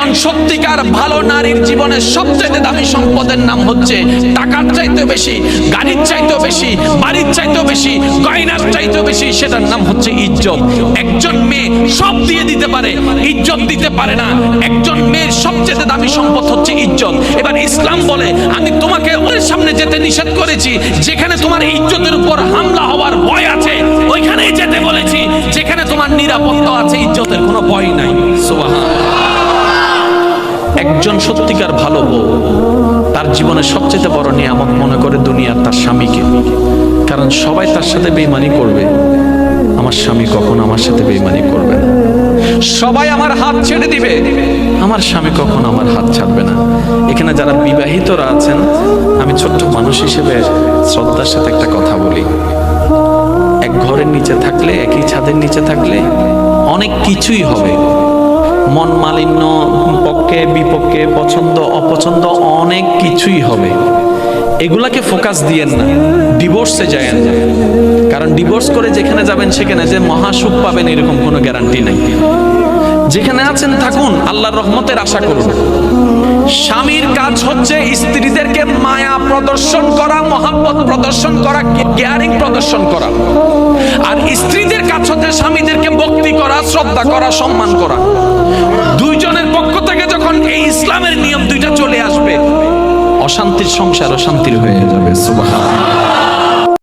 একজন সত্যিকার ভালো নারীর জীবনে সবচেয়ে দামি সম্পদের নাম হচ্ছে টাকার চাইতে বেশি, গাড়ির চাইতে বেশি, বাড়ির চাইতে বেশি, গয়নার চাইতে বেশি, সেটার নাম হচ্ছে ইজ্জত। একজন মেয়ে সব দিয়ে দিতে পারে, ইজ্জত দিতে পারে না। একজন মেয়ের সবচেয়ে দামি সম্পদ হচ্ছে ইজ্জত। এবার ইসলাম বলে আমি তোমাকে ওর সামনে যেতে নিষেধ করেছি যেখানে তোমার ইজ্জতের উপর হামলা হওয়ার ভয় আছে, ওইখানেই যেতে বলেছি যেখানে তোমার নিরাপত্তা আছে, ইজ্জতের কোনো ভয় নাই। সুবহানাল্লাহ। একজন সত্যিকার ভালো বউ তার জীবনে সবচেয়ে বড় নিয়ামত মনে করে দুনিয়ার তার স্বামীকে। কারণ সবাই তার সাথে বেঈমানি করবে, আমার স্বামী কখনো আমার সাথে বেঈমানি করবে না। সবাই আমার হাত ছেড়ে দিবে, আমার স্বামী কখনো আমার হাত ছাড়বে না। এখানে যারা বিবাহিতরা আছেন, আমি ছোট্ট মানুষ হিসেবে শ্রদ্ধার সাথে একটা কথা বলি। এক ঘরের নিচে থাকলে, একই ছাদের নিচে থাকলে অনেক কিছুই হবে, মন মালিন্য, পক্ষে বিপক্ষে, পছন্দ অপছন্দ অনেক কিছুই হবে। এগুলাকে ফোকাস দিয়েন না, ডিভোর্সে যায়েন না। কারণ ডিভোর্স করে যেখানে যাবেন সেখানে যে মহাসুখ পাবেন এরকম কোনো গ্যারান্টি নাই। যেখানে আছেন থাকুন, আল্লাহর রহমতের আশা করুন। স্বামীর কাজ হচ্ছে স্ত্রীদেরকে মায়া প্রদর্শন করা, মহাব্বত প্রদর্শন করা, কেয়ারিং প্রদর্শন করা। আর স্ত্রীদের কাজ হচ্ছে স্বামীদেরকে ভক্তি করা, শ্রদ্ধা করা, সম্মান করা। দুইজনের পক্ষ থেকে যখন এই ইসলামের নিয়ম দুইটা চলে আসবে, অশান্তির সংসার অশান্তির হয়ে যাবে। সুবহানাল্লাহ।